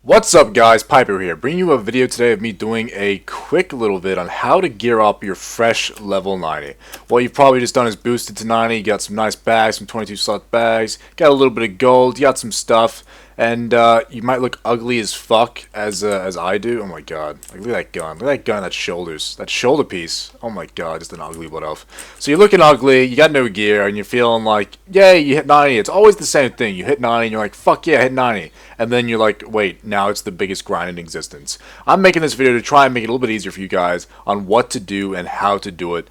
What's up guys, Pypo here, bringing you a video today of me doing a quick little vid on how to gear up your fresh level 90. What you've probably just done is boosted to 90, you got some nice bags, some 22 slot bags, got a little bit of gold, you got some stuff, and you might look ugly as fuck as I do. Oh my god, like, look at that gun, that shoulders, that shoulder piece, oh my god, just an ugly what else. So you're looking ugly, you got no gear, and you're feeling like, yay, you hit 90, it's always the same thing, you hit 90 and you're like, fuck yeah, I hit 90, and then you're like, wait, now it's the biggest grind in existence. I'm making this video to try and make it a little bit easier for you guys on what to do and how to do it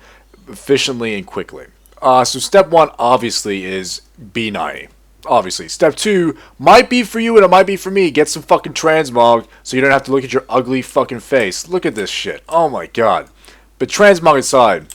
efficiently and quickly. So step one obviously is B90. Obviously. Step 2 might be for you and it might be for me. Get some fucking transmog so you don't have to look at your ugly fucking face. Look at this shit. Oh my god. But transmog aside,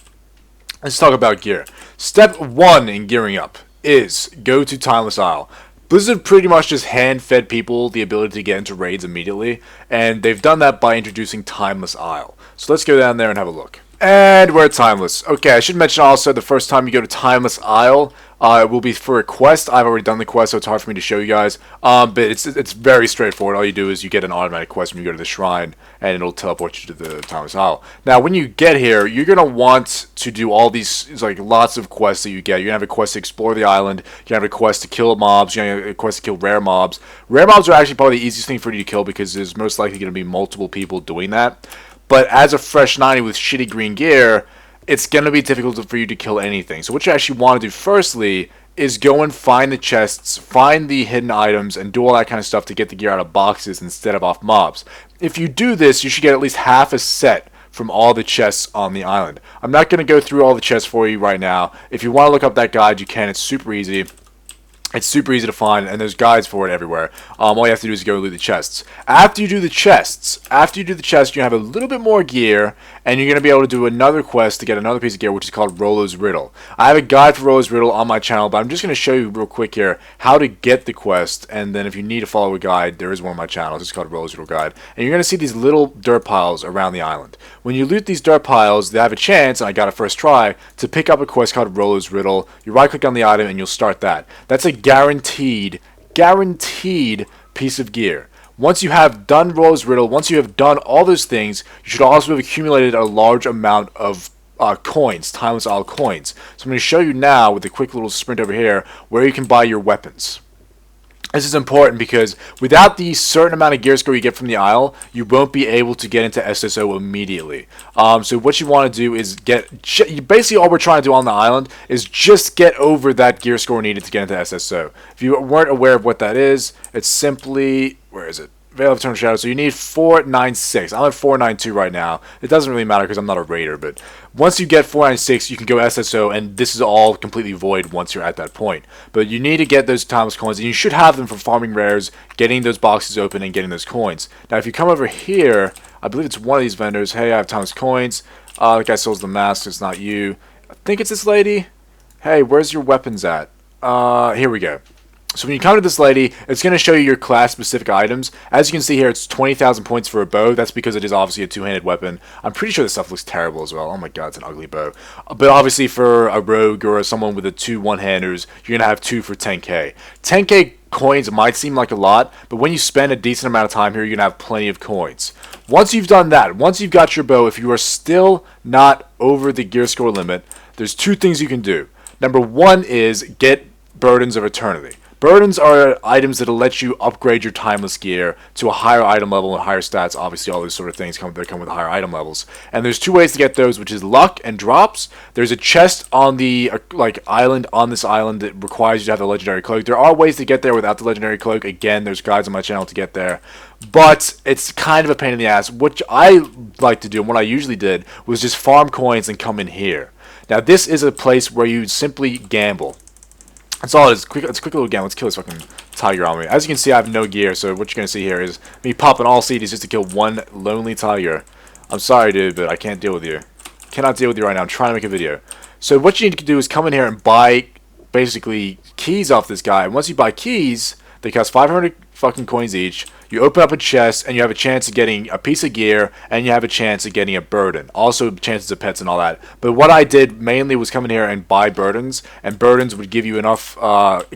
let's talk about gear. Step 1 in gearing up is go to Timeless Isle. Blizzard pretty much just hand-fed people the ability to get into raids immediately, and they've done that by introducing Timeless Isle. So let's go down there and have a look. And we're at Timeless. Okay, I should mention also the first time you go to Timeless Isle, it will be for a quest. I've already done the quest, so it's hard for me to show you guys. But it's very straightforward. All you do is you get an automatic quest when you go to the shrine, and it'll teleport you to the Timeless Isle. Now, when you get here, you're gonna want to do all these like lots of quests that you get. You're gonna have a quest to explore the island. You're gonna have a quest to kill mobs. You're gonna have a quest to kill rare mobs. Rare mobs are actually probably the easiest thing for you to kill because there's most likely gonna be multiple people doing that. But as a fresh 90 with shitty green gear, it's going to be difficult for you to kill anything. So what you actually want to do firstly is go and find the chests, find the hidden items, and do all that kind of stuff to get the gear out of boxes instead of off mobs. If you do this, you should get at least half a set from all the chests on the island. I'm not going to go through all the chests for you right now. If you want to look up that guide, you can. It's super easy. It's super easy to find, and there's guides for it everywhere. All you have to do is go loot the chests. After you do the chests, you're going to have a little bit more gear, and you're going to be able to do another quest to get another piece of gear, which is called Rollo's Riddle. I have a guide for Rollo's Riddle on my channel, but I'm just going to show you real quick here how to get the quest, and then if you need to follow a guide, there is one on my channel. It's called Rollo's Riddle Guide. And you're going to see these little dirt piles around the island. When you loot these dirt piles, they have a chance, and I got it first try, to pick up a quest called Rollo's Riddle. You right-click on the item, and you'll start that. That's a guaranteed piece of gear. Once you have done Rollo's Riddle, once you have done all those things, you should also have accumulated a large amount of coins, Timeless Isle coins. So I'm going to show you now with a quick little sprint over here where you can buy your weapons. This is important because without the certain amount of gear score you get from the Isle, you won't be able to get into SSO immediately. So what you want to do is basically all we're trying to do on the island is just get over that gear score needed to get into SSO. If you weren't aware of what that is, it's simply, where is it? Veil of Eternal Shadow. So you need 496. I'm at 492 right now. It doesn't really matter because I'm not a raider, but once you get 496, you can go SSO, and this is all completely void once you're at that point. But you need to get those timeless coins, and you should have them for farming rares, getting those boxes open, and getting those coins. Now, if you come over here, I believe it's one of these vendors. Hey, I have timeless coins. The guy sells the mask. It's not you. I think it's this lady. Hey, where's your weapons at? Here we go. So when you come to this lady, it's going to show you your class-specific items. As you can see here, it's 20,000 points for a bow. That's because it is obviously a two-handed weapon. I'm pretty sure this stuff looks terrible as well. Oh my god, it's an ugly bow. But obviously for a rogue or someone with a two one-handers, you're going to have 2 for 10k. 10k coins might seem like a lot, but when you spend a decent amount of time here, you're going to have plenty of coins. Once you've done that, once you've got your bow, if you are still not over the gear score limit, there's 2 things you can do. Number 1 is get Burdens of Eternity. Burdens are items that'll let you upgrade your timeless gear to a higher item level and higher stats. Obviously, all those sort of things come with higher item levels. And there's 2 ways to get those, which is luck and drops. There's a chest on the island on this island that requires you to have the legendary cloak. There are ways to get there without the legendary cloak. Again, there's guides on my channel to get there. But it's kind of a pain in the ass. What I like to do, and what I usually did, was just farm coins and come in here. Now, this is a place where you simply gamble. That's all it is. It's a quick little game. Let's kill this fucking tiger on me. As you can see, I have no gear, so what you're going to see here is me popping all CDs just to kill one lonely tiger. I'm sorry, dude, but I can't deal with you. Cannot deal with you right now. I'm trying to make a video. So what you need to do is come in here and buy, basically, keys off this guy. And once you buy keys, they cost 500 fucking coins each. You open up a chest, and you have a chance of getting a piece of gear, and you have a chance of getting a burden. Also, chances of pets and all that. But what I did mainly was come in here and buy burdens, and burdens would give you enough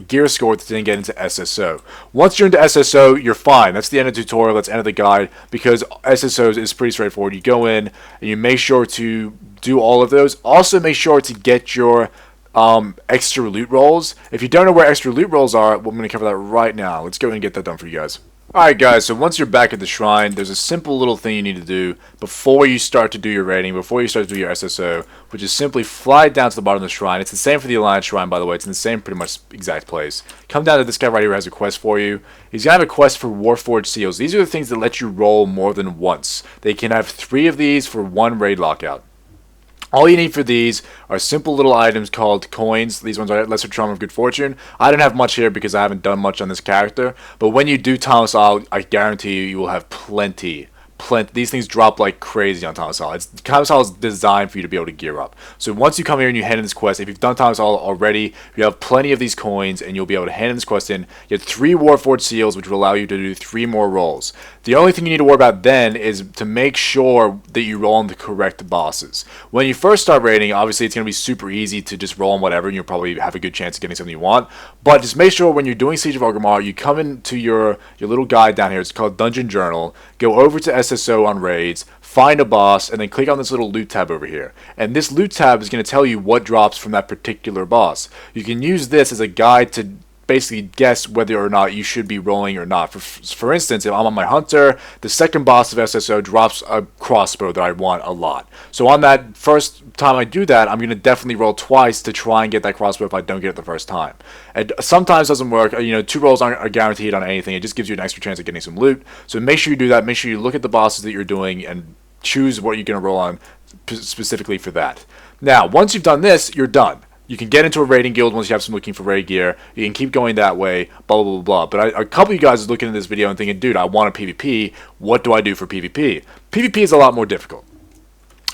gear score to then get into SSO. Once you're into SSO, you're fine. That's the end of the tutorial. That's the end of the guide, because SSO is pretty straightforward. You go in, and you make sure to do all of those. Also, make sure to get your extra loot rolls. If you don't know where extra loot rolls are, well, I'm going to cover that right now. Let's go and get that done for you guys. Alright guys, so once you're back at the shrine, there's a simple little thing you need to do before you start to do your raiding, before you start to do your SSO, which is simply fly down to the bottom of the shrine. It's the same for the Alliance shrine, by the way. It's in the same pretty much exact place. Come down to this guy right here who has a quest for you. He's going to have a quest for Warforged Seals. These are the things that let you roll more than once. They can have 3 of these for 1 raid lockout. All you need for these are simple little items called coins. These ones are Lesser Charm of Good Fortune. I don't have much here because I haven't done much on this character. But when you do Thomas Isle, I guarantee you, you will have plenty. These things drop like crazy on Thomas Isle. Thomas Isle is designed for you to be able to gear up. So once you come here and you hand in this quest, if you've done Thomas Isle already, you have plenty of these coins and you'll be able to hand in this quest in. You have 3 Warforged Seals, which will allow you to do 3 more rolls. The only thing you need to worry about then is to make sure that you roll on the correct bosses. When you first start raiding, obviously it's going to be super easy to just roll on whatever and you'll probably have a good chance of getting something you want. But just make sure when you're doing Siege of Orgrimmar, you come into your little guide down here. It's called Dungeon Journal. Go over to SSO on raids, find a boss, and then click on this little loot tab over here. And this loot tab is going to tell you what drops from that particular boss. You can use this as a guide to basically guess whether or not you should be rolling or not. For instance, if I'm on my hunter, the second boss of SSO drops a crossbow that I want a lot. So on that first time I do that, I'm going to definitely roll twice to try and get that crossbow if I don't get it the first time. And sometimes it doesn't work. 2 rolls aren't guaranteed on anything. It just gives you an extra chance of getting some loot. So make sure you do that. Make sure you look at the bosses that you're doing and choose what you're going to roll on specifically for that. Now, once you've done this, you're done. You can get into a raiding guild once you have some looking for raid gear. You can keep going that way, blah, blah, blah, blah. But a couple of you guys are looking at this video and thinking, dude, I want a PvP. What do I do for PvP? PvP is a lot more difficult.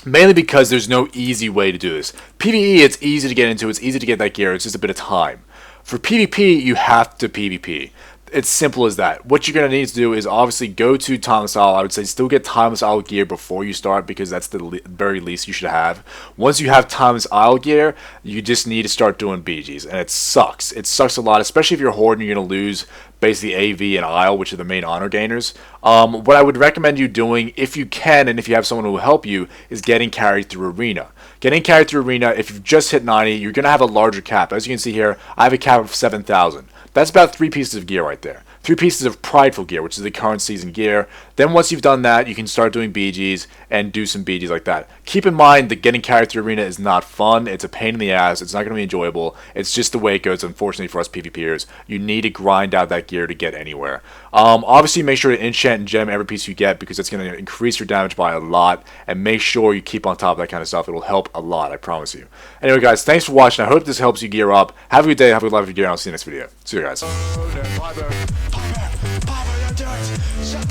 Mainly because there's no easy way to do this. PvE, it's easy to get into. It's easy to get that gear. It's just a bit of time. For PvP, you have to PvP. It's simple as that. What you're going to need to do is obviously go to Thomas Isle. I would say still get Thomas Isle gear before you start because that's the very least you should have. Once you have Thomas Isle gear, you just need to start doing BGs. And it sucks. It sucks a lot, especially if you're Horde and you're going to lose basically AV and Isle, which are the main honor gainers. What I would recommend you doing, if you can and if you have someone who will help you, is getting carried through Arena. Getting carried through Arena, if you've just hit 90, you're going to have a larger cap. As you can see here, I have a cap of 7,000. That's about 3 pieces of gear right there. 3 pieces of prideful gear, which is the current season gear. Then once you've done that, you can start doing BGs and do some BGs like that. Keep in mind that getting carried through Arena is not fun. It's a pain in the ass. It's not going to be enjoyable. It's just the way it goes, unfortunately, for us PvPers. You need to grind out that gear to get anywhere. Obviously, make sure to enchant and gem every piece you get because it's going to increase your damage by a lot. And make sure you keep on top of that kind of stuff. It'll help a lot, I promise you. Anyway, guys, thanks for watching. I hope this helps you gear up. Have a good day. Have a good life with your gear. And I'll see you next video. See you guys.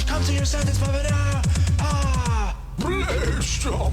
Come to your senses, Pypo now! Ah! Bless them!